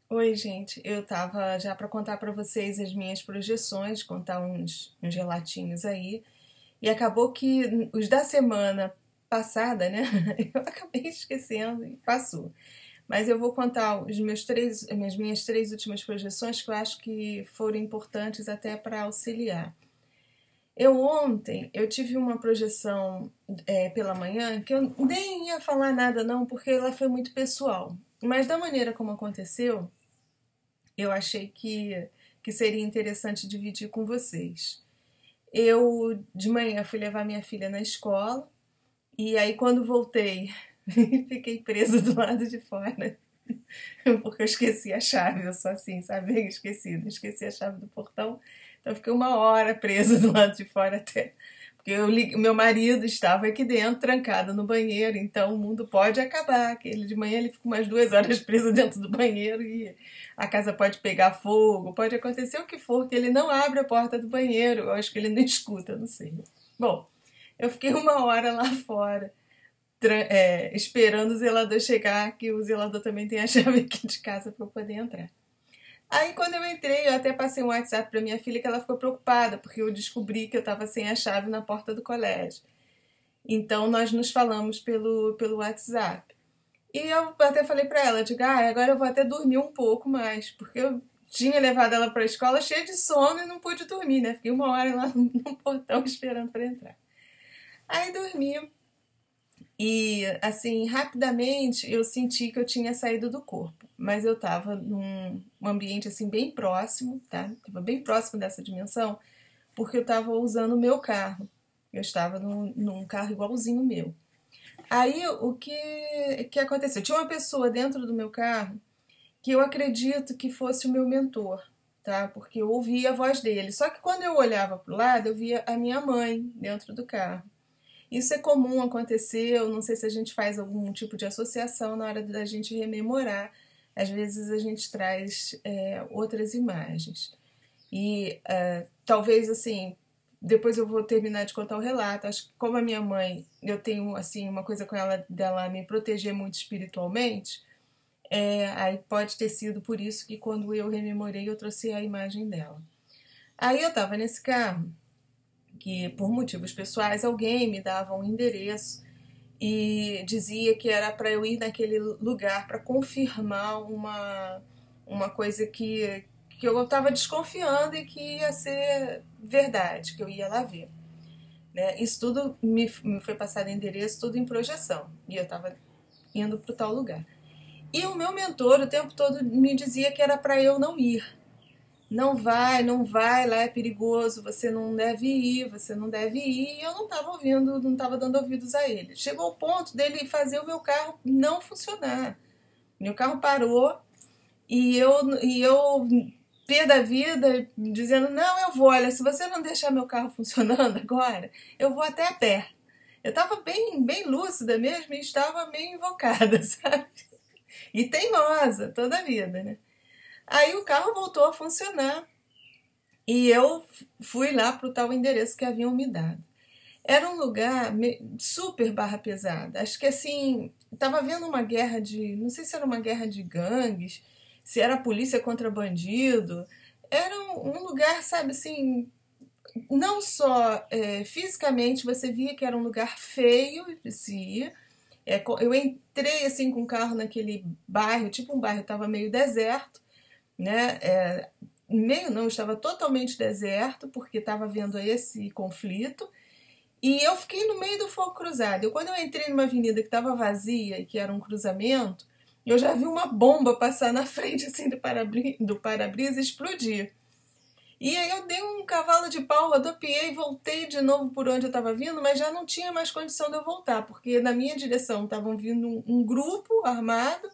Oi, gente. Eu tava já para contar para vocês as minhas projeções, contar uns relatinhos aí. E acabou que os da semana passada, né? Eu acabei esquecendo e passou. Mas eu vou contar as minhas três últimas projeções que eu acho que foram importantes até para auxiliar. Eu tive uma projeção pela manhã que eu nem ia falar nada não, porque ela foi muito pessoal. Mas da maneira como aconteceu, eu achei que seria interessante dividir com vocês. Eu, de manhã, fui levar minha filha na escola e aí, quando voltei, fiquei presa do lado de fora porque eu esqueci a chave. Eu sou assim, sabe? Bem esquecida. Esqueci a chave do portão, então eu fiquei uma hora presa do lado de fora até. Porque o meu marido estava aqui dentro, trancado no banheiro, então o mundo pode acabar. Que ele, de manhã ele fica umas 2 horas preso dentro do banheiro e a casa pode pegar fogo, pode acontecer o que for, que ele não abre a porta do banheiro. Eu acho que ele não escuta, não sei. Bom, eu fiquei uma hora lá fora, esperando o zelador chegar, que o zelador também tem a chave aqui de casa para eu poder entrar. Aí quando eu entrei, eu até passei um WhatsApp para minha filha que ela ficou preocupada, porque eu descobri que eu estava sem a chave na porta do colégio. Então nós nos falamos pelo WhatsApp. E eu até falei para ela, digo, agora eu vou até dormir um pouco mais, porque eu tinha levado ela para a escola cheia de sono e não pude dormir, né? Fiquei uma hora lá no portão esperando para entrar. Aí dormi e, assim, rapidamente eu senti que eu tinha saído do corpo, mas eu estava num ambiente assim bem próximo, tá? Tava bem próximo dessa dimensão, porque eu estava usando o meu carro. Eu estava num carro igualzinho o meu. Aí o que aconteceu? Tinha uma pessoa dentro do meu carro que eu acredito que fosse o meu mentor, tá? Porque eu ouvia a voz dele. Só que quando eu olhava para o lado, eu via a minha mãe dentro do carro. Isso é comum acontecer, eu não sei se a gente faz algum tipo de associação na hora da gente rememorar. Às vezes a gente traz outras imagens. E talvez assim, depois eu vou terminar de contar o relato. Acho que como a minha mãe, eu tenho assim uma coisa com ela dela me proteger muito espiritualmente, aí pode ter sido por isso que quando eu rememorei eu trouxe a imagem dela. Aí eu tava nesse carro que por motivos pessoais alguém me dava um endereço e dizia que era para eu ir naquele lugar para confirmar uma coisa que eu estava desconfiando e que ia ser verdade, que eu ia lá ver. Né? Isso tudo me foi passado endereço, tudo em projeção. E eu estava indo para tal lugar. E o meu mentor o tempo todo me dizia que era para eu não ir. Não vai, não vai, lá é perigoso, você não deve ir, você não deve ir. E eu não estava ouvindo, não estava dando ouvidos a ele. Chegou ao ponto dele fazer o meu carro não funcionar. Meu carro parou e eu pé da vida, dizendo, não, eu vou, olha, se você não deixar meu carro funcionando agora, eu vou até a pé. Eu estava bem lúcida mesmo e estava meio invocada, sabe? E teimosa toda a vida, né? Aí o carro voltou a funcionar e eu fui lá para o tal endereço que haviam me dado. Era um lugar super barra pesada. Acho que assim, estava havendo uma guerra de. Não sei se era uma guerra de gangues, se era polícia contra bandido. Era um lugar, sabe assim. Não só fisicamente você via que era um lugar feio de se ir. Eu entrei assim com o carro naquele bairro, tipo um bairro, estava meio deserto, né? Meio não, estava totalmente deserto, porque estava havendo esse conflito. E eu fiquei no meio do fogo cruzado. Quando eu entrei numa avenida que estava vazia e que era um cruzamento, eu já vi uma bomba passar na frente assim do para-brisa e explodir. E aí eu dei um cavalo de pau, rodopiei, voltei de novo por onde eu estava vindo, mas já não tinha mais condição de eu voltar, porque na minha direção estavam vindo um grupo armado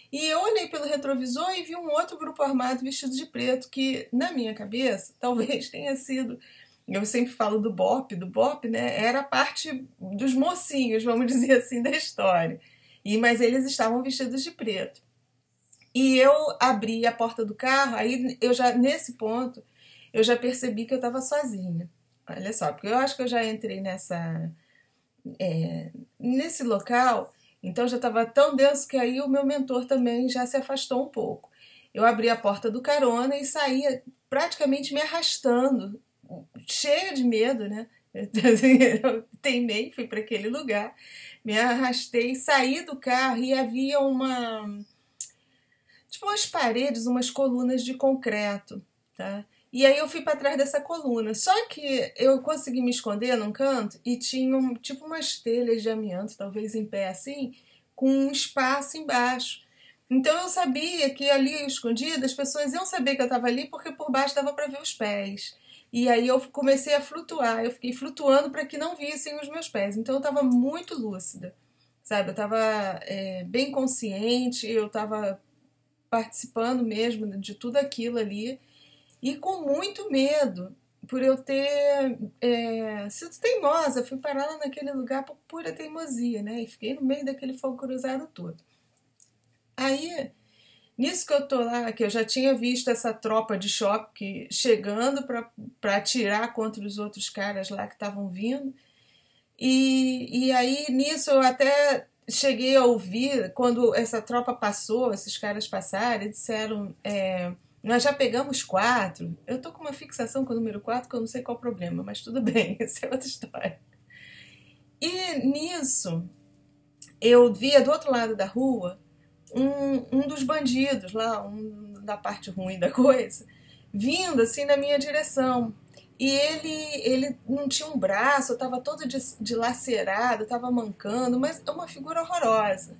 e eu olhei pelo retrovisor e vi um outro grupo armado vestido de preto, que na minha cabeça talvez tenha sido. Eu sempre falo do BOP, né? Era a parte dos mocinhos, vamos dizer assim, da história. Mas eles estavam vestidos de preto. E eu abri a porta do carro, aí eu já, nesse ponto, eu já percebi que eu estava sozinha. Olha só, porque eu acho que eu já entrei nesse local, então já estava tão denso que aí o meu mentor também já se afastou um pouco. eu abri a porta do carona e saía praticamente me arrastando, cheia de medo, né? Eu teimei, fui para aquele lugar, me arrastei, saí do carro e havia tipo umas paredes, umas colunas de concreto, tá? E aí eu fui para trás dessa coluna. Só que eu consegui me esconder num canto e tinha tipo umas telhas de amianto, talvez em pé assim, com um espaço embaixo. Então eu sabia que ali escondida as pessoas iam saber que eu estava ali porque por baixo dava para ver os pés. E aí eu comecei a flutuar, eu fiquei flutuando para que não vissem os meus pés. Então eu estava muito lúcida, sabe? Eu estava bem consciente, eu estava participando mesmo de tudo aquilo ali e com muito medo por eu ter sido teimosa. Fui parar lá naquele lugar por pura teimosia, né? E fiquei no meio daquele fogo cruzado todo. Aí, nisso que eu tô lá, que eu já tinha visto essa tropa de choque chegando para atirar contra os outros caras lá que estavam vindo. E aí, nisso, eu até cheguei a ouvir, quando essa tropa passou, esses caras passaram e disseram: nós já pegamos 4. Eu tô com uma fixação com o número 4 que eu não sei qual é o problema, mas tudo bem, essa é outra história. E nisso, eu via do outro lado da rua um dos bandidos lá, da parte ruim da coisa, vindo assim na minha direção. E ele não tinha um braço, estava todo dilacerado, estava mancando, mas é uma figura horrorosa.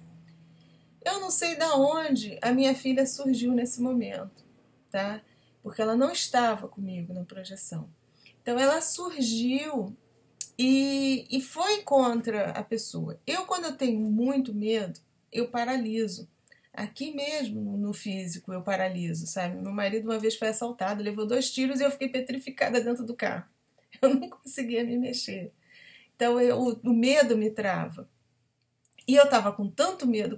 Eu não sei de onde a minha filha surgiu nesse momento, tá? Porque ela não estava comigo na projeção. Então ela surgiu e foi contra a pessoa. Eu, quando eu tenho muito medo, eu paraliso. Aqui mesmo, no físico, eu paraliso, sabe? Meu marido uma vez foi assaltado, levou 2 tiros e eu fiquei petrificada dentro do carro. Eu não conseguia me mexer. Então, o medo me trava. E eu tava com tanto medo,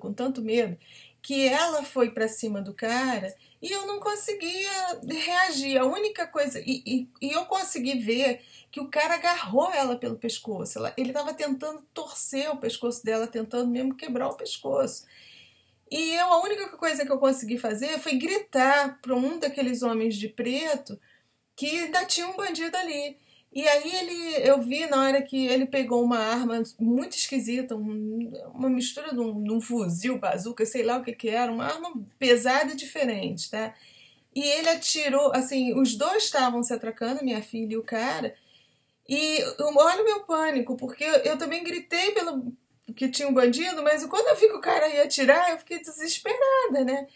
que ela foi para cima do cara e eu não conseguia reagir. A única coisa... E eu consegui ver que o cara agarrou ela pelo pescoço. Ele estava tentando torcer o pescoço dela, tentando mesmo quebrar o pescoço. E a única coisa que eu consegui fazer foi gritar para um daqueles homens de preto que ainda tinha um bandido ali. E aí eu vi na hora que ele pegou uma arma muito esquisita, uma mistura de um fuzil, bazuca, sei lá o que era, uma arma pesada e diferente, tá? E ele atirou, assim, os dois estavam se atracando, minha filha e o cara, e olha o meu pânico, porque eu também gritei que tinha um bandido, mas quando eu vi que o cara ia atirar, eu fiquei desesperada, né?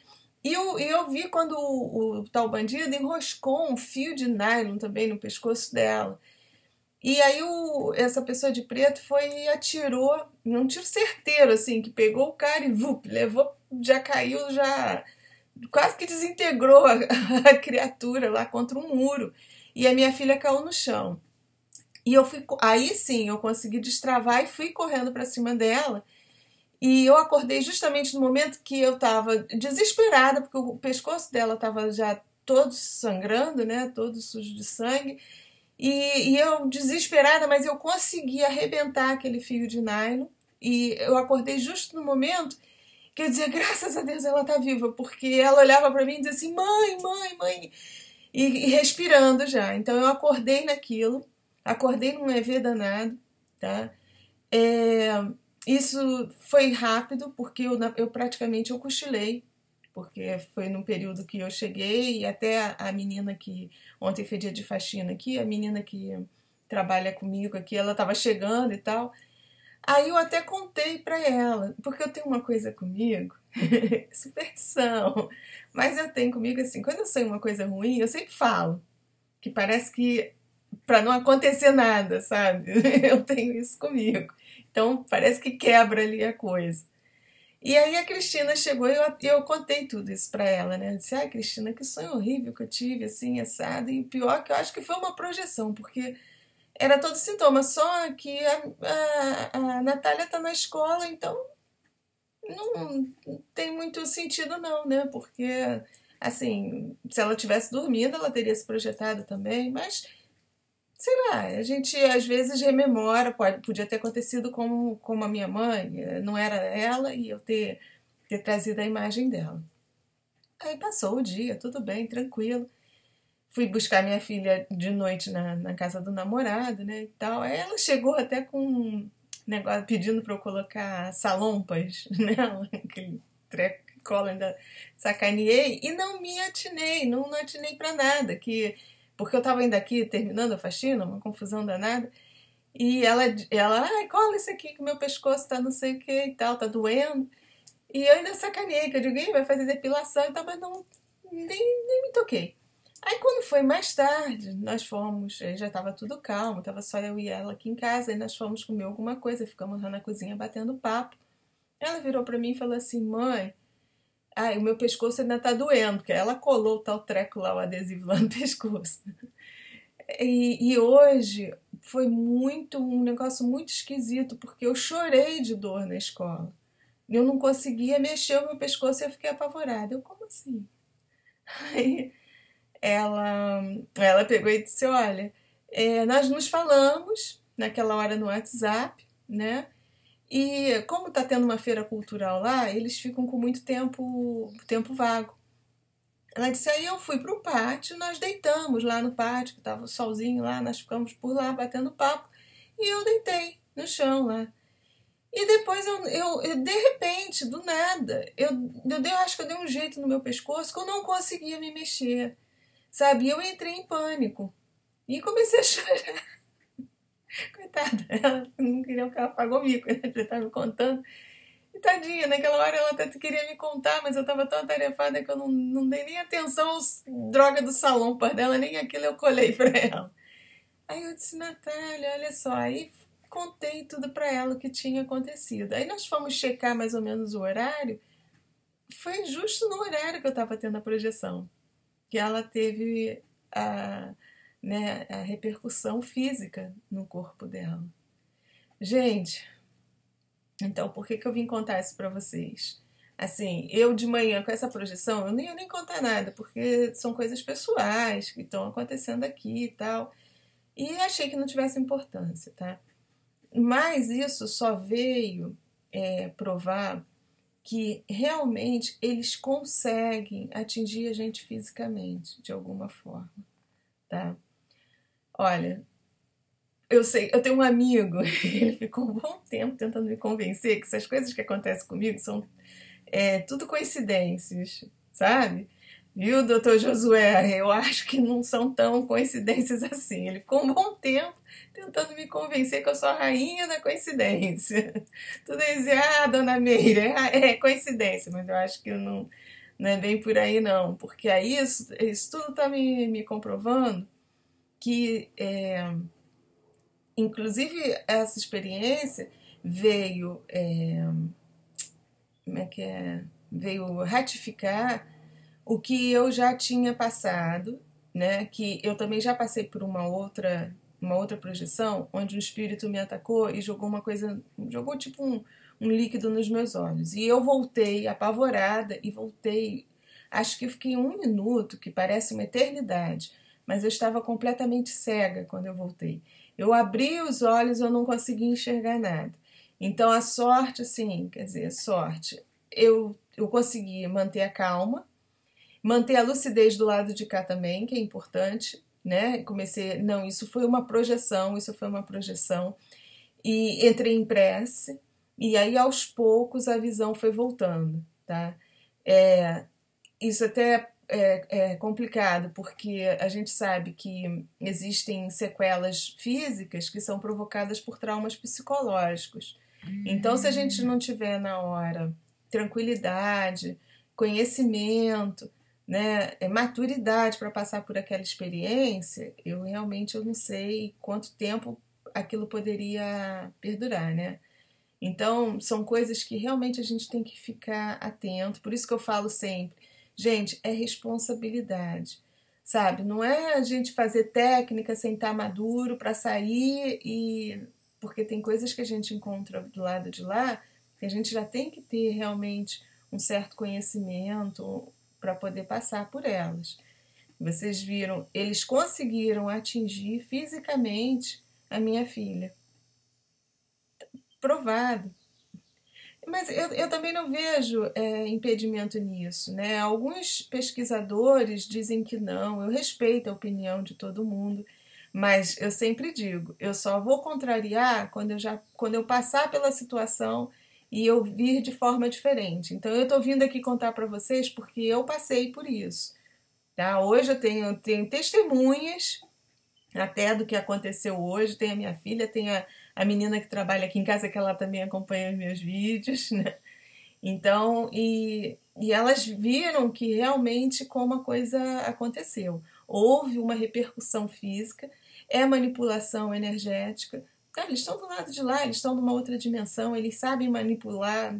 E eu vi quando o tal bandido enroscou um fio de nylon também no pescoço dela. E aí essa pessoa de preto foi e atirou, num tiro certeiro, assim, que pegou o cara e levou, já caiu, já quase que desintegrou a criatura lá contra um muro. E a minha filha caiu no chão. E aí sim, eu consegui destravar e fui correndo para cima dela. E eu acordei justamente no momento que eu estava desesperada, porque o pescoço dela estava já todo sangrando, né? Todo sujo de sangue. E eu desesperada, mas eu consegui arrebentar aquele fio de nylon. E eu acordei justo no momento que eu dizia: graças a Deus ela está viva, porque ela olhava para mim e dizia assim: mãe, mãe, mãe. E respirando já. Então eu acordei naquilo. Acordei num EV danado, tá? Isso foi rápido, porque eu praticamente cochilei, porque foi num período que eu cheguei e até a menina que... Ontem foi dia de faxina aqui, a menina que trabalha comigo aqui, ela estava chegando e tal. Aí eu até contei para ela, porque eu tenho uma coisa comigo, superstição, mas eu tenho comigo assim, quando eu sei uma coisa ruim, eu sempre falo, que parece que para não acontecer nada, sabe? Eu tenho isso comigo. Então parece que quebra ali a coisa. E aí a Cristina chegou e eu contei tudo isso para ela, né? Eu disse: ai, Cristina, que sonho horrível que eu tive, assim, assado. E pior que eu acho que foi uma projeção, porque era todo sintoma, só que a Natália tá na escola, então não tem muito sentido não, né? Porque, assim, se ela tivesse dormindo, ela teria se projetado também, mas... Sei lá, a gente às vezes rememora, podia ter acontecido como a minha mãe, não era ela e eu ter trazido a imagem dela. Aí passou o dia, tudo bem, tranquilo. Fui buscar minha filha de noite na casa do namorado, né, e tal. Aí ela chegou até com um negócio pedindo para eu colocar salompas nela, aquele treco que cola, ainda sacaneei e não me atinei, não atinei para nada, porque eu tava ainda aqui terminando a faxina, uma confusão danada. E ai, cola isso aqui que meu pescoço tá não sei o que e tal, tá doendo. E eu ainda sacaneei, que eu digo, vai fazer depilação e tal, mas não, nem me toquei. Aí quando foi mais tarde, nós fomos, já estava tudo calmo, estava só eu e ela aqui em casa, e nós fomos comer alguma coisa, ficamos lá na cozinha batendo papo. Ela virou para mim e falou assim, mãe, ai, o meu pescoço ainda tá doendo, porque ela colou o tal treco lá, o adesivo lá no pescoço. E hoje foi um negócio muito esquisito, porque eu chorei de dor na escola. Eu não conseguia mexer o meu pescoço e eu fiquei apavorada. Eu, como assim? Aí ela, ela pegou e disse, olha, nós nos falamos naquela hora no WhatsApp, né? E como tá tendo uma feira cultural lá, eles ficam com muito tempo vago. Ela disse, aí eu fui pro pátio, nós deitamos lá no pátio, que tava o solzinho lá, nós ficamos por lá batendo papo, e eu deitei no chão lá. E depois de repente, do nada, acho que eu dei um jeito no meu pescoço que eu não conseguia me mexer, sabe? E eu entrei em pânico e comecei a chorar. Coitada, ela não queria que ela pagou mico, né? Você tá me contando. E tadinha, naquela hora ela até queria me contar, mas eu tava tão atarefada que eu não dei nem atenção aos droga do salão par dela, nem aquilo eu colei pra ela. Aí eu disse, Natália, olha só, aí contei tudo pra ela o que tinha acontecido. Aí nós fomos checar mais ou menos o horário, foi justo no horário que eu tava tendo a projeção, que ela teve a repercussão física no corpo dela. Gente, então por que eu vim contar isso pra vocês? Assim, eu de manhã com essa projeção, eu nem ia nem contar nada, porque são coisas pessoais que estão acontecendo aqui e tal. E achei que não tivesse importância, tá? Mas isso só veio provar que realmente eles conseguem atingir a gente fisicamente, de alguma forma, tá? Olha, eu sei, eu tenho um amigo, ele ficou um bom tempo tentando me convencer que essas coisas que acontecem comigo são tudo coincidências, sabe? Viu, doutor Josué? Eu acho que não são tão coincidências assim. Ele ficou um bom tempo tentando me convencer que eu sou a rainha da coincidência. Tudo dizia, dona Meire, é coincidência, mas eu acho que não é bem por aí não, porque aí isso tudo está me comprovando que, inclusive, essa experiência veio, como é que é? Veio ratificar o que eu já tinha passado, né? Que eu também já passei por uma outra projeção, onde o espírito me atacou e jogou tipo um líquido nos meus olhos. E eu voltei apavorada e voltei, acho que eu fiquei 1 minuto, que parece uma eternidade, mas eu estava completamente cega quando eu voltei. Eu abri os olhos, eu não conseguia enxergar nada. Então a sorte, assim, quer dizer, sorte, eu consegui manter a calma, manter a lucidez do lado de cá também, que é importante, né? Não, isso foi uma projeção, e entrei em prece, e aí aos poucos a visão foi voltando, tá? Isso até é complicado, porque a gente sabe que existem sequelas físicas que são provocadas por traumas psicológicos. Então, se a gente não tiver na hora tranquilidade, conhecimento, né, maturidade para passar por aquela experiência, eu não sei quanto tempo aquilo poderia perdurar, né? Então, são coisas que realmente a gente tem que ficar atento. Por isso que eu falo sempre, gente, é responsabilidade, sabe? Não é a gente fazer técnica sem estar maduro para sair porque tem coisas que a gente encontra do lado de lá que a gente já tem que ter realmente um certo conhecimento para poder passar por elas. Vocês viram, eles conseguiram atingir fisicamente a minha filha. Provado. Mas eu também não vejo impedimento nisso, né? Alguns pesquisadores dizem que não, eu respeito a opinião de todo mundo, mas eu sempre digo, eu só vou contrariar quando eu passar pela situação e eu vir de forma diferente. Então eu estou vindo aqui contar para vocês porque eu passei por isso, tá? Hoje eu tenho testemunhas até do que aconteceu hoje. Tem a minha filha, tem a menina que trabalha aqui em casa, que ela também acompanha os meus vídeos, né? Então, e elas viram que realmente como a coisa aconteceu. Houve uma repercussão física, é manipulação energética. Cara, eles estão do lado de lá, eles estão numa outra dimensão, eles sabem manipular,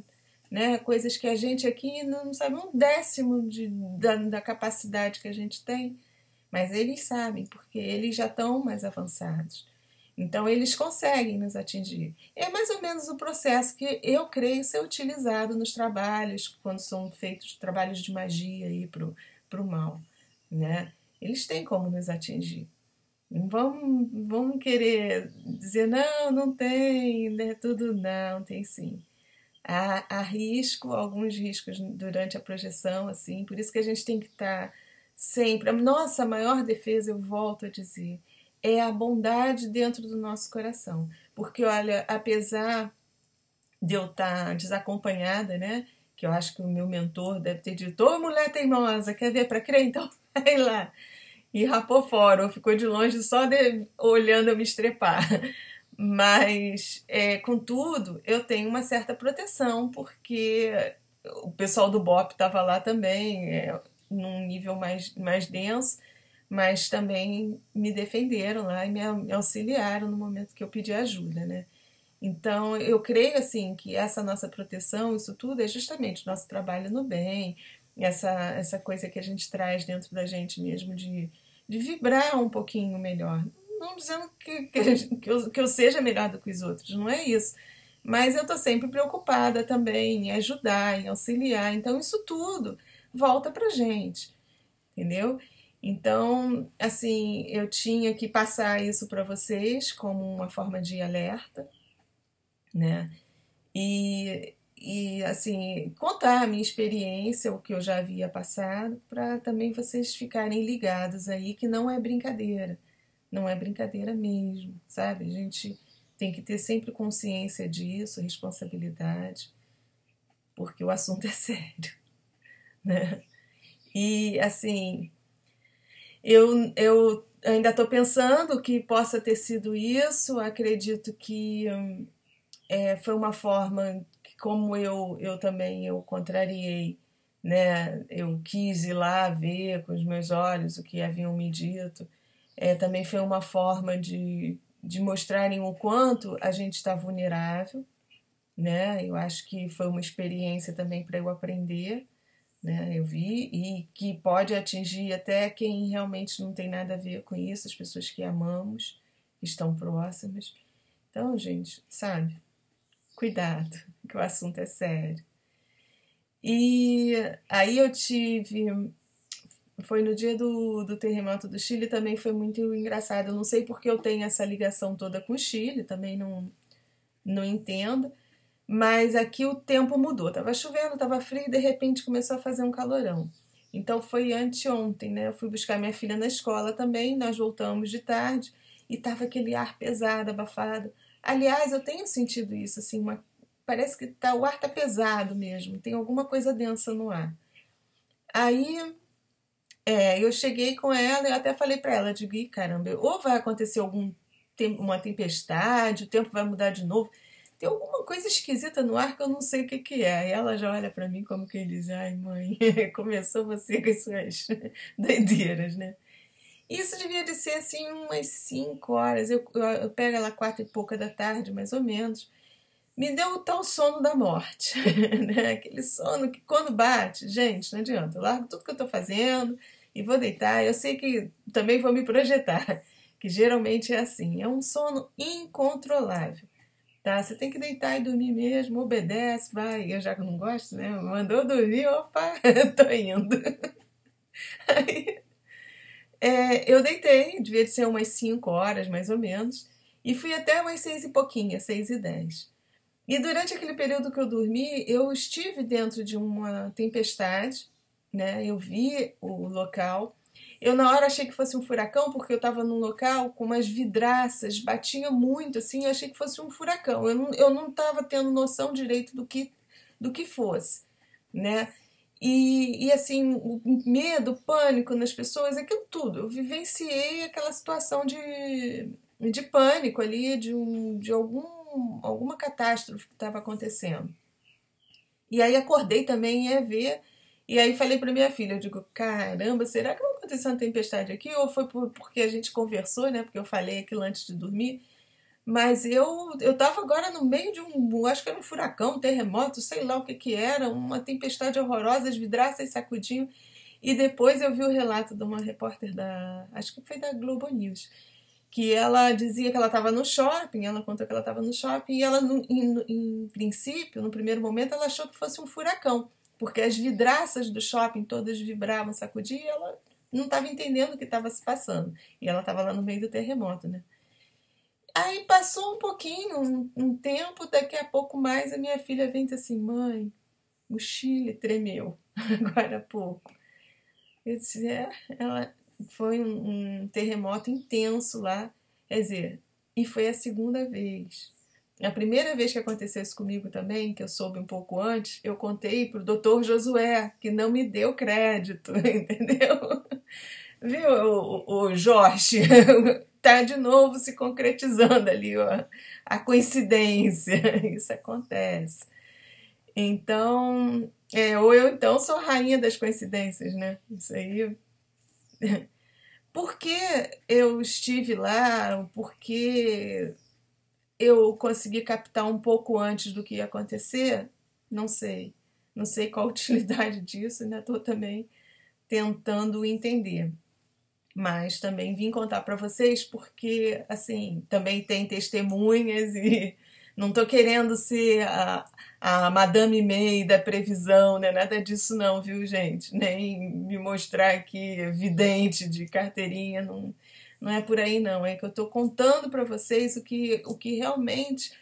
né, coisas que a gente aqui não sabe um décimo da capacidade que a gente tem. Mas eles sabem, porque eles já estão mais avançados. Então, eles conseguem nos atingir. É mais ou menos o processo que eu creio ser utilizado nos trabalhos, quando são feitos trabalhos de magia aí pro mal, né? Eles têm como nos atingir. Não vamos querer dizer, não, não tem, né? Tudo não, tem sim. Há risco, alguns riscos durante a projeção, assim, por isso que a gente tem que estar sempre. A nossa maior defesa, eu volto a dizer, é a bondade dentro do nosso coração. Porque, olha, apesar de eu estar desacompanhada, né? Que eu acho que o meu mentor deve ter dito: ô mulher teimosa, quer ver para crer? Então vai lá. E rapou fora, ou ficou de longe só olhando eu me estrepar. Mas, contudo, eu tenho uma certa proteção, porque o pessoal do BOP estava lá também, num nível mais denso, mas também me defenderam lá e me auxiliaram no momento que eu pedi ajuda, né? Então, eu creio, assim, que essa nossa proteção, isso tudo é justamente o nosso trabalho no bem, essa coisa que a gente traz dentro da gente mesmo de vibrar um pouquinho melhor. Não dizendo que eu seja melhor do que os outros, não é isso. Mas eu estou sempre preocupada também em ajudar, em auxiliar. Então, isso tudo volta pra gente, entendeu? Então, assim, eu tinha que passar isso para vocês como uma forma de alerta, né? E assim, contar a minha experiência, o que eu já havia passado, para também vocês ficarem ligados aí que não é brincadeira. Não é brincadeira mesmo, sabe? A gente tem que ter sempre consciência disso, responsabilidade, porque o assunto é sério, né? E assim, eu ainda estou pensando que possa ter sido isso. Acredito que foi uma forma que, como eu também eu contrariei, né? Eu quis ir lá ver com os meus olhos o que haviam me dito. Também foi uma forma de mostrarem o quanto a gente está vulnerável, né? Eu acho que foi uma experiência também para eu aprender, né? Eu vi e que pode atingir até quem realmente não tem nada a ver com isso, as pessoas que amamos, que estão próximas. Então, gente, sabe? Cuidado, que o assunto é sério. E aí eu tive. Foi no dia do terremoto do Chile, também foi muito engraçado. Eu não sei porque eu tenho essa ligação toda com o Chile, também não entendo. Mas aqui o tempo mudou. Tava chovendo, tava frio e de repente começou a fazer um calorão. Então foi anteontem, né? Eu fui buscar minha filha na escola também, nós voltamos de tarde e tava aquele ar pesado, abafado. Aliás, eu tenho sentido isso, assim, parece que o ar tá pesado mesmo, tem alguma coisa densa no ar. Aí eu cheguei com ela e eu até falei pra ela, digo, ih, caramba, ou vai acontecer uma tempestade, o tempo vai mudar de novo. Tem alguma coisa esquisita no ar que eu não sei o que que é. Aí ela já olha pra mim como que diz, ai mãe, começou você com as suas doideiras, né? Isso devia de ser assim umas 5 horas. Eu pego ela 4 e pouca da tarde, mais ou menos. Me deu o tal sono da morte, né? Aquele sono que quando bate, gente, não adianta. Eu largo tudo que eu tô fazendo e vou deitar. Eu sei que também vou me projetar, que geralmente é assim. É um sono incontrolável, tá? Você tem que deitar e dormir mesmo, obedece, vai. Eu já não gosto, né? Mandou dormir, opa, tô indo. Aí, eu deitei, devia ser umas 5 horas mais ou menos, e fui até umas 6 e pouquinho, 6:10. E durante aquele período que eu dormi, eu estive dentro de uma tempestade, né? Eu vi o local. Eu na hora achei que fosse um furacão, porque eu estava num local com umas vidraças, batia muito, assim, eu achei que fosse um furacão. Eu não estava tendo noção direito do que fosse, né? E assim, o medo, o pânico nas pessoas, aquilo tudo. Eu vivenciei aquela situação de pânico ali, de alguma catástrofe que estava acontecendo. E aí acordei também e ia ver. E aí falei para minha filha, eu digo, caramba, será que vai acontecer uma tempestade aqui? Ou foi porque a gente conversou, né? Porque eu falei aquilo antes de dormir. Mas eu tava agora no meio de acho que era um furacão, um terremoto, sei lá o que que era, uma tempestade horrorosa, as vidraças sacudiam. E depois eu vi o relato de uma repórter acho que foi da Globo News, que ela dizia que ela estava no shopping, ela contou que ela estava no shopping e ela, em princípio, no primeiro momento, ela achou que fosse um furacão, porque as vidraças do shopping todas vibravam, sacudiam e ela não estava entendendo o que estava se passando. E ela estava lá no meio do terremoto, né? Aí passou um pouquinho, um tempo, daqui a pouco mais, a minha filha vem e diz assim, mãe, o Chile tremeu agora há pouco. Eu disse, ela foi um terremoto intenso lá, quer dizer, e foi a segunda vez. A primeira vez que aconteceu isso comigo também, que eu soube um pouco antes, eu contei pro doutor Josué, que não me deu crédito, entendeu? Viu, o Jorge? Tá de novo se concretizando ali, ó, a coincidência. Isso acontece. Então, ou eu então sou rainha das coincidências, né? Isso aí. Porque eu estive lá, porque eu consegui captar um pouco antes do que ia acontecer, não sei. Não sei qual a utilidade disso, ainda estou também tentando entender. Mas também vim contar para vocês porque, assim, também tem testemunhas e não tô querendo ser a Madame May da previsão, né? Nada disso não, viu, gente? Nem me mostrar aqui vidente de carteirinha, não é por aí não. É que eu tô contando para vocês o que realmente,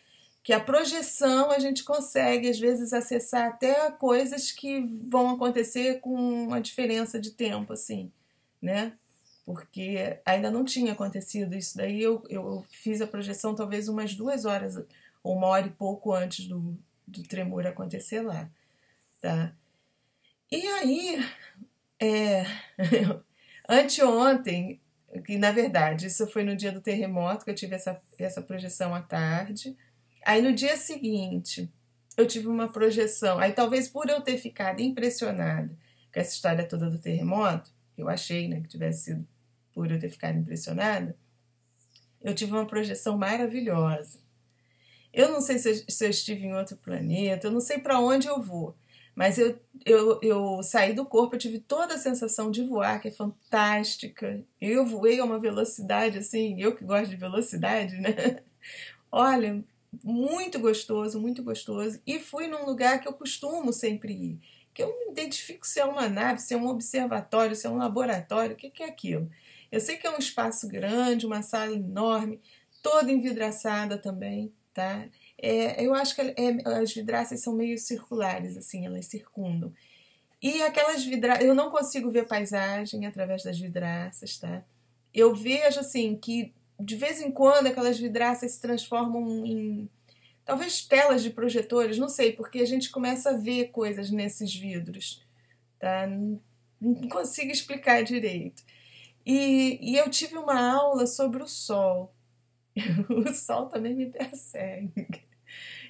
que a projeção a gente consegue às vezes acessar até coisas que vão acontecer com uma diferença de tempo, assim, né? Porque ainda não tinha acontecido isso daí. Eu fiz a projeção talvez umas 2 horas ou 1 hora e pouco antes do tremor acontecer lá, tá? E aí, é, anteontem, que na verdade isso foi no dia do terremoto que eu tive essa projeção à tarde. Aí no dia seguinte eu tive uma projeção. Aí talvez por eu ter ficado impressionada com essa história toda do terremoto, eu achei, né, que tivesse sido por eu ter ficado impressionada, eu tive uma projeção maravilhosa. Eu não sei se eu estive em outro planeta, eu não sei para onde eu vou, mas eu saí do corpo, eu tive toda a sensação de voar, que é fantástica. Eu voei a uma velocidade, assim, eu que gosto de velocidade, né? Olha, muito gostoso, muito gostoso. E fui num lugar que eu costumo sempre ir, que eu me identifico se é uma nave, se é um observatório, se é um laboratório, o que é aquilo. Eu sei que é um espaço grande, uma sala enorme, toda envidraçada também, tá? Eu acho que as vidraças são meio circulares, assim, elas circundam. E aquelas vidraças, eu não consigo ver paisagem através das vidraças, tá? Eu vejo, assim, que de vez em quando aquelas vidraças se transformam em talvez telas de projetores, não sei, porque a gente começa a ver coisas nesses vidros, tá? Não consigo explicar direito. E eu tive uma aula sobre o sol. O sol também me persegue.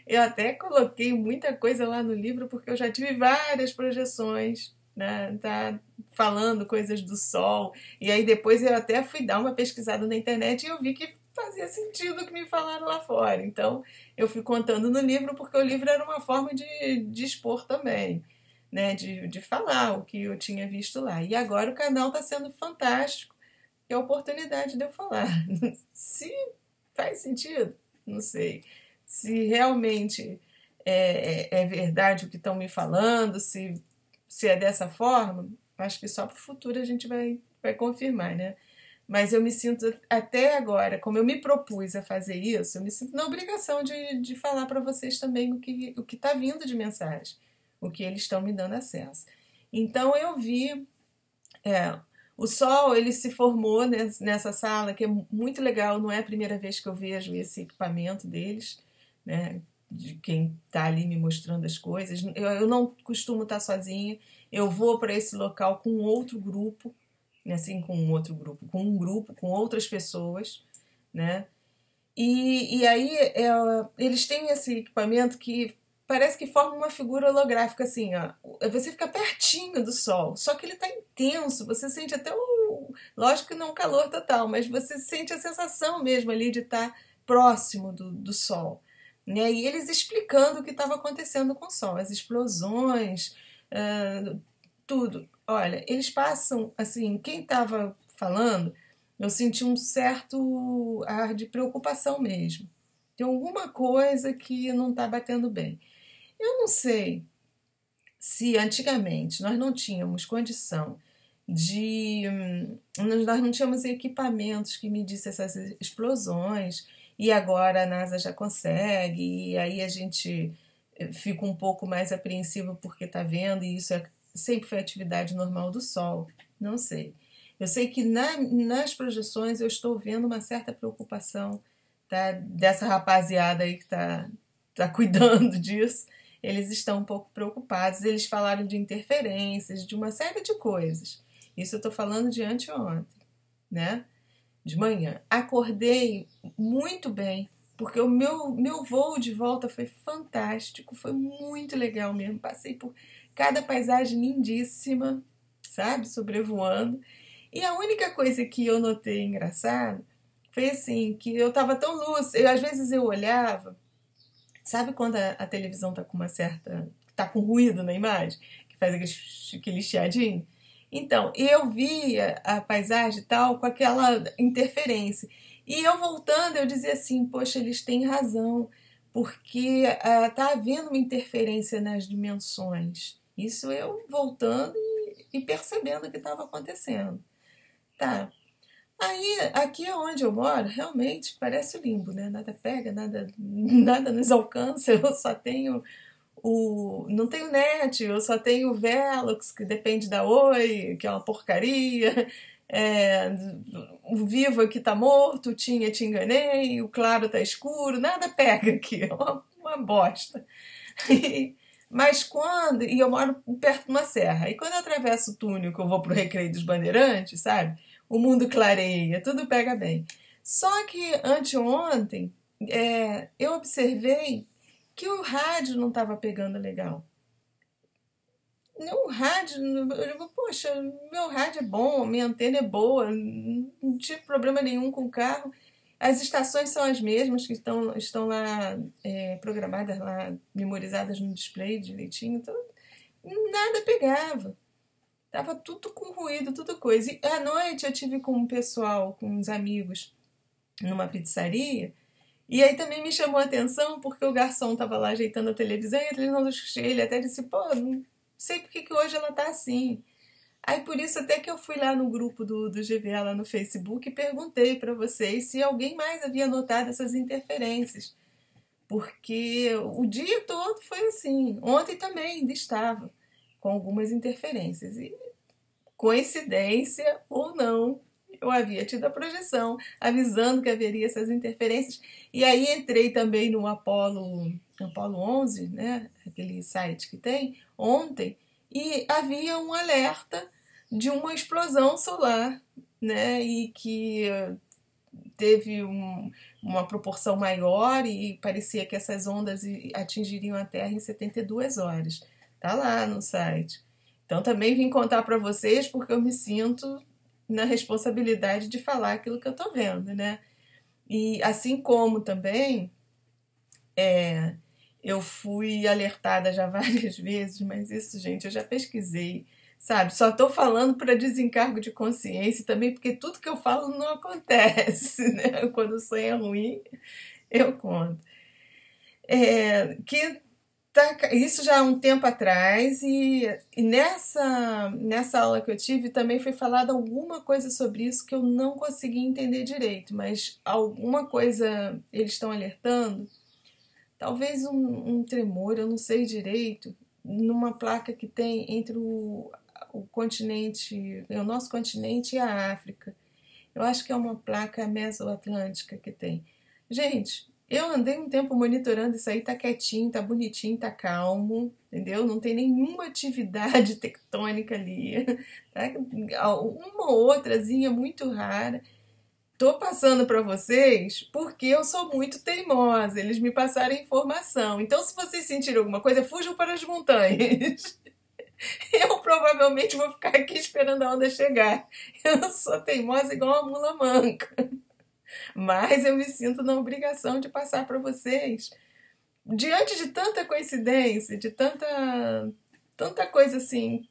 Eu até coloquei muita coisa lá no livro porque eu já tive várias projeções, né? Tá falando coisas do sol. E aí depois eu até fui dar uma pesquisada na internet e eu vi que fazia sentido o que me falaram lá fora. Então eu fui contando no livro porque o livro era uma forma de expor também, né? De falar o que eu tinha visto lá. E agora o canal está sendo fantástico. É a oportunidade de eu falar. Se faz sentido, não sei. Se realmente é verdade o que estão me falando, se é dessa forma, acho que só para o futuro a gente vai confirmar, né? Mas eu me sinto até agora, como eu me propus a fazer isso, eu me sinto na obrigação de falar para vocês também o que está vindo de mensagem, o que eles estão me dando acesso. Então eu vi, o Sol ele se formou nessa sala, que é muito legal, não é a primeira vez que eu vejo esse equipamento deles, né? De quem está ali me mostrando as coisas. Eu não costumo estar sozinha, eu vou para esse local com outro grupo, assim, com um grupo, com outras pessoas, né? E aí eles têm esse equipamento que parece que forma uma figura holográfica, assim, ó. Você fica pertinho do Sol, só que ele está intenso, você sente até lógico que não o calor total, mas você sente a sensação mesmo ali de estar próximo do Sol. Né? E eles explicando o que estava acontecendo com o Sol, as explosões, tudo. Olha, eles passam, assim, quem estava falando, eu senti um certo ar de preocupação mesmo. Tem alguma coisa que não está batendo bem. Eu não sei se antigamente nós não tínhamos condição de. Nós não tínhamos equipamentos que medissem essas explosões, e agora a NASA já consegue, e aí a gente fica um pouco mais apreensivo porque está vendo, e isso sempre foi atividade normal do Sol. Não sei. Eu sei que nas projeções eu estou vendo uma certa preocupação, tá, dessa rapaziada aí que tá cuidando disso. Eles estão um pouco preocupados. Eles falaram de interferências, de uma série de coisas. Isso eu estou falando de anteontem, né? De manhã. Acordei muito bem, porque o meu voo de volta foi fantástico, foi muito legal mesmo. Passei por cada paisagem lindíssima, sabe? Sobrevoando. E a única coisa que eu notei engraçado foi assim, que eu tava tão lúcida, às vezes eu olhava, sabe quando a televisão tá com uma certa, tá com ruído na imagem, que faz aquele chiadinho? Então, eu via a paisagem e tal com aquela interferência. E eu voltando, eu dizia assim, poxa, eles têm razão, porque tá havendo uma interferência nas dimensões. Isso eu voltando e percebendo o que estava acontecendo. Tá. Aí, aqui onde eu moro, realmente parece o limbo, né? Nada pega, nada nos alcança. Eu só tenho não tenho net, eu só tenho o Velox, que depende da Oi, que é uma porcaria. É, o Vivo aqui tá morto, te enganei, o Claro tá escuro, nada pega aqui, é uma bosta. Mas quando. E eu moro perto de uma serra. E quando eu atravesso o túnel que eu vou pro Recreio dos Bandeirantes, sabe? O mundo clareia, tudo pega bem. Só que anteontem eu observei que o rádio não estava pegando legal. O rádio, eu digo, poxa, meu rádio é bom, minha antena é boa, não tive problema nenhum com o carro. As estações são as mesmas que estão lá programadas, lá memorizadas no display direitinho, então nada pegava. Tava tudo com ruído, tudo coisa. E à noite eu tive com um pessoal, com uns amigos, numa pizzaria, e aí também me chamou a atenção porque o garçom tava lá ajeitando a televisão e a televisão ele até disse, pô, não sei por que hoje ela tá assim. Aí por isso até que eu fui lá no grupo do GVA lá no Facebook e perguntei para vocês se alguém mais havia notado essas interferências. Porque o dia todo foi assim. Ontem também ainda estava com algumas interferências. E coincidência ou não, eu havia tido a projeção avisando que haveria essas interferências. E aí entrei também no Apollo 11, né, aquele site que tem, ontem, e havia um alerta de uma explosão solar, né, e que teve uma proporção maior e parecia que essas ondas atingiriam a Terra em 72 horas. Tá lá no site. Então também vim contar para vocês porque eu me sinto na responsabilidade de falar aquilo que eu tô vendo, né? E assim como também eu fui alertada já várias vezes, mas isso, gente, eu já pesquisei, sabe? Só tô falando para desencargo de consciência também, porque tudo que eu falo não acontece, né? Quando o sonho é ruim, eu conto. Que Isso já há um tempo atrás, e nessa aula que eu tive também foi falada alguma coisa sobre isso que eu não consegui entender direito, mas alguma coisa eles estão alertando, talvez um tremor, eu não sei direito, numa placa que tem entre o continente, o nosso continente e a África. Eu acho que é uma placa mesoatlântica que tem. Gente, eu andei um tempo monitorando isso aí, tá quietinho, tá bonitinho, tá calmo, entendeu? Não tem nenhuma atividade tectônica ali, tá? Uma ou outrazinha muito rara. Tô passando para vocês porque eu sou muito teimosa, eles me passaram informação. Então, se vocês sentirem alguma coisa, fujam para as montanhas. Eu provavelmente vou ficar aqui esperando a onda chegar. Eu sou teimosa igual uma mula manca. Mas eu me sinto na obrigação de passar para vocês. Diante de tanta coincidência, de tanta coisa assim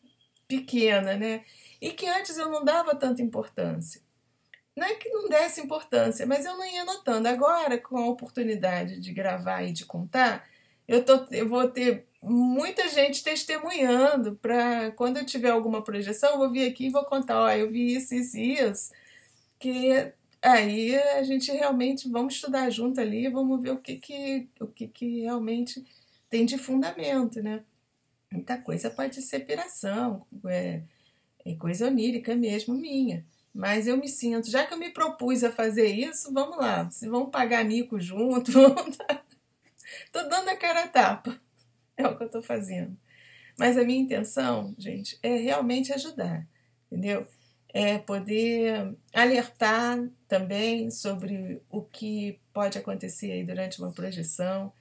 pequena, né? E que antes eu não dava tanta importância. Não é que não desse importância, mas eu não ia notando. Agora, com a oportunidade de gravar e de contar, eu vou ter muita gente testemunhando para quando eu tiver alguma projeção, eu vou vir aqui e vou contar, ó, eu vi isso, isso e isso, que aí a gente realmente vamos estudar junto ali, vamos ver o que realmente tem de fundamento, né? Muita coisa pode ser piração, é coisa onírica mesmo minha. Mas eu me sinto, já que eu me propus a fazer isso, vamos lá, se vão pagar mico junto, vamos dar. Tô dando a cara a tapa, é o que eu tô fazendo. Mas a minha intenção, gente, é realmente ajudar, entendeu? É poder alertar também sobre o que pode acontecer aí durante uma projeção.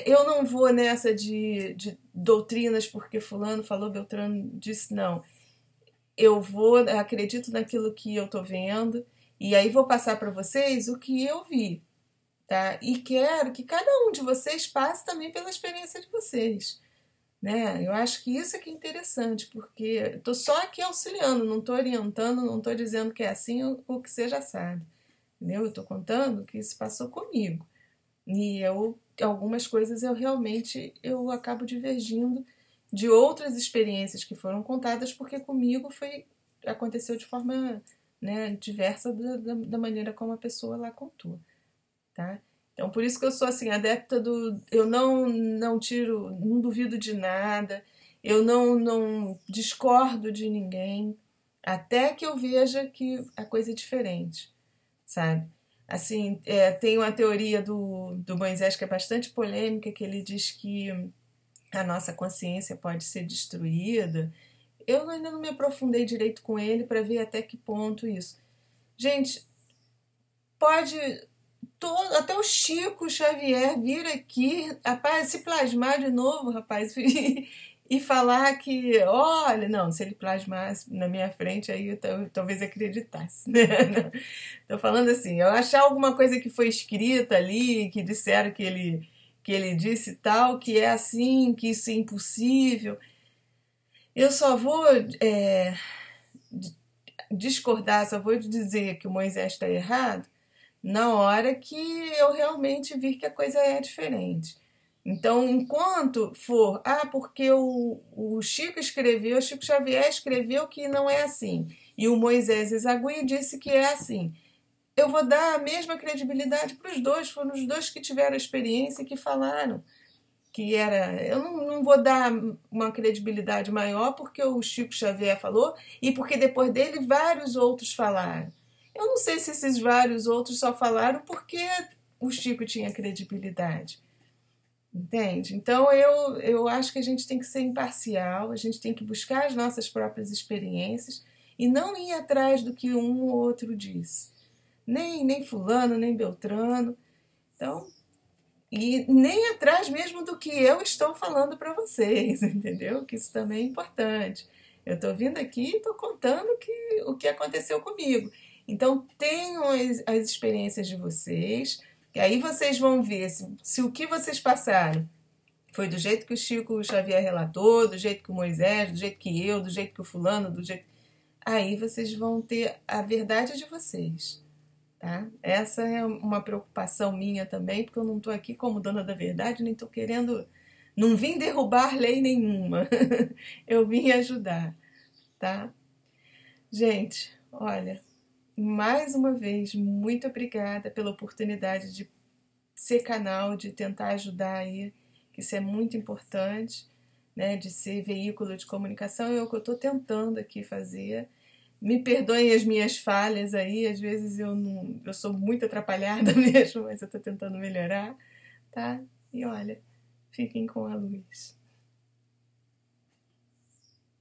Eu não vou nessa de doutrinas porque fulano falou, Beltrano disse, não. Eu acredito naquilo que eu tô vendo, e aí vou passar para vocês o que eu vi, tá? E quero que cada um de vocês passe também pela experiência de vocês, né? Eu acho que isso é que é interessante, porque eu tô só aqui auxiliando, não tô orientando, não tô dizendo que é assim ou que seja assado, entendeu? Eu tô contando o que se passou comigo. E algumas coisas eu acabo divergindo de outras experiências que foram contadas, porque comigo aconteceu de forma, né, diversa da maneira como a pessoa lá contou, tá? Então, por isso que eu sou assim, adepta eu não tiro, não duvido de nada, eu não discordo de ninguém, até que eu veja que a coisa é diferente, sabe? Assim, tem uma teoria do Moisés que é bastante polêmica, que ele diz que a nossa consciência pode ser destruída. Eu ainda não me aprofundei direito com ele para ver até que ponto isso. Gente, pode até o Chico Xavier vir aqui, rapaz, se plasmar de novo, rapaz, e falar que, olha, não, se ele plasmasse na minha frente, aí eu talvez acreditasse, né? Tô falando assim, eu achar alguma coisa que foi escrita ali, que disseram que ele disse tal, que é assim, que isso é impossível. Eu só vou discordar, só vou dizer que o Moisés está errado na hora que eu realmente vir que a coisa é diferente. Então, enquanto for, porque o Chico Xavier escreveu que não é assim, e o Moisés Ezagui disse que é assim, eu vou dar a mesma credibilidade para os dois, foram os dois que tiveram a experiência e que falaram que era. Eu não vou dar uma credibilidade maior porque o Chico Xavier falou e porque depois dele vários outros falaram. Eu não sei se esses vários outros só falaram porque o Chico tinha credibilidade. Entende? Então eu acho que a gente tem que ser imparcial, a gente tem que buscar as nossas próprias experiências e não ir atrás do que um ou outro diz. Nem fulano, nem Beltrano. Então, e nem atrás mesmo do que eu estou falando para vocês, entendeu? Que isso também é importante. Eu estou vindo aqui e estou contando o que aconteceu comigo. Então, tenham as experiências de vocês, que aí vocês vão ver se o que vocês passaram foi do jeito que o Chico Xavier relatou, do jeito que o Moisés, do jeito que eu, do jeito que o fulano, do jeito... Aí vocês vão ter a verdade de vocês. Tá? Essa é uma preocupação minha também, porque eu não estou aqui como dona da verdade, nem estou querendo Não vim derrubar lei nenhuma. Eu vim ajudar, tá? Gente, olha, mais uma vez, muito obrigada pela oportunidade de ser canal, de tentar ajudar aí, que isso é muito importante, né? De ser veículo de comunicação, é o que eu estou tentando aqui fazer. Me perdoem as minhas falhas aí, às vezes eu sou muito atrapalhada mesmo, mas eu estou tentando melhorar, tá? E olha, fiquem com a luz.